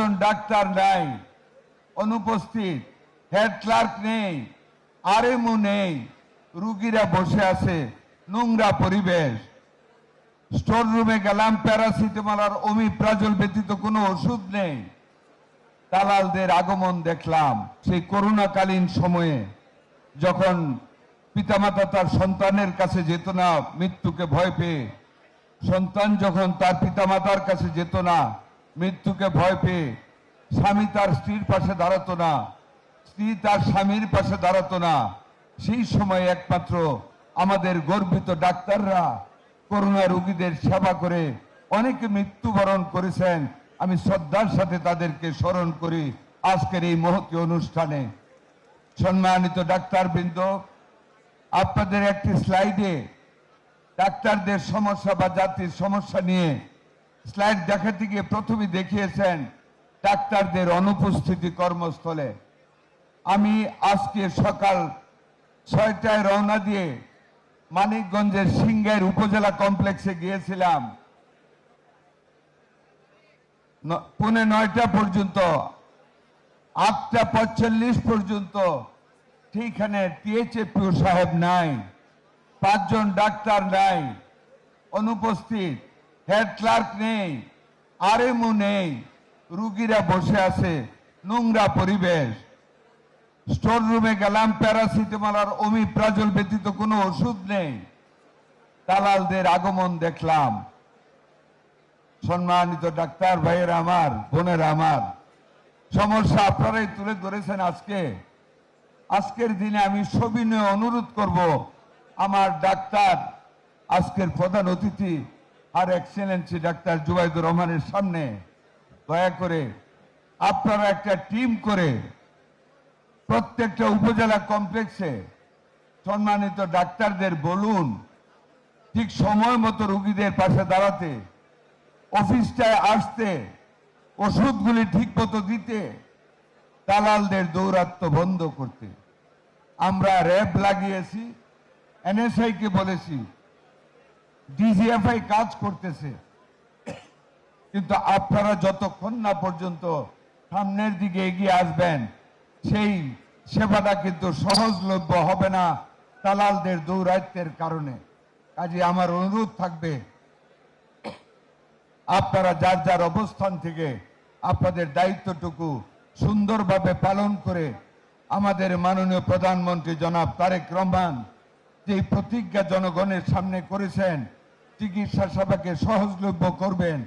জন doctor নাই, অনুপস্থিত, head clerk নেই, আরএমও নেই, রুগীরা বসে আছে, নোংরা পরিবেশ। স্টোর রুমে গেলাম, প্যারাসিটামল আর ওমিপ্রাজল ব্যতীত কোনো ওষুধ নেই। দালালদের আগমন দেখলাম সেই করোনাকালীন সময়ে, যখন পিতামাতা তার সন্তানের কাছে যেত না মৃত্যুকে ভয় পেয়ে, সন্তান যখন তার পিতামাতার কাছে যেত না মৃত্যুকে ভয় পেয়ে, স্বামী তার স্ত্রীর পাশে দাঁড়াতো না, স্ত্রী তার স্বামীর পাশে দাঁড়াতো না, সেই সময় একমাত্র আমাদের গর্বিত ডাক্তাররা করোনা রোগীদের সেবা করে অনেকে মৃত্যুবরণ করেছেন। আমি শ্রদ্ধার সাথে তাদেরকে স্মরণ করি আজকের এই মহতী অনুষ্ঠানে। সম্মানিত ডাক্তারবৃন্দ, আপনাদের একটি স্লাইডে ডাক্তারদের সমস্যা বা জাতির সমস্যা নিয়ে স্লাইড দেখাতে গিয়ে প্রথমে দেখিয়েছেন ডাক্তারদের অনুপস্থিতি কর্মস্থলে। আমি আজকে সকাল 6টায় রওনা দিয়ে মানিকগঞ্জের সিংগাইর উপজেলা কমপ্লেক্সে গিয়েছিলাম। 9:45 পর্যন্ত, 8:45 পর্যন্ত ঠিকখানে টিএচএপিও সাহেব নাই, 5 জন ডাক্তার নাই, অনুপস্থিত, হেড ক্লার্ক নেই, আরএমও নেই, রুগীরা বসে আছে, নোংরা পরিবেশ। স্টোর রুমে গেলাম, প্যারাসিটামল আর ওমিপ্রাজল ব্যতীত কোনো ওষুধ নেই। দালালদের আগমন দেখলাম। সম্মানিত ডাক্তার ভাইয়েরা আমার, বোনেরা আমার, সমস্যা আপনারাই তুলে ধরেছেন। আজকের দিনে আমি সবিনয়ে অনুরোধ করব আমার ডাক্তার, আজকের প্রধান অতিথি আর এক্সেলেন্সি ডাক্তার জুবাইদুর রহমানের সামনে দয়া করে আপনারা একটা টিম করে প্রত্যেকটা উপজেলা কমপ্লেক্সে সম্মানিত ডাক্তারদের বলুন ঠিক সময় মতো রোগীদের পাশে দাঁড়াতে, অফিসটায় আসতে, ওষুধগুলি ঠিক মতো দিতে, দালালদের দৌরাত্ম্য বন্ধ করতে। আমরা র্যাব লাগিয়েছি, এনএসআই কে বলেছি, ডিজিএফআই কাজ করতেছে, কিন্তু আপনারা যতক্ষণ না পর্যন্ত সামনের দিকে এগিয়ে আসবেন সেই সেবাটা কিন্তু সহজলভ্য হবে না দালালদের দৌরাত্ম্যের কারণে। কাজে আমার অনুরোধ থাকবে আপনারা যার যার অবস্থান থেকে আপনাদের দায়িত্বটুকু সুন্দরভাবে পালন করে আমাদের মাননীয় প্রধানমন্ত্রী জনাব তারেক রহমান যে প্রতিজ্ঞা জনগণের সামনে করেছেন চিকিৎসা সেবাকে সহজলভ্য করবেন,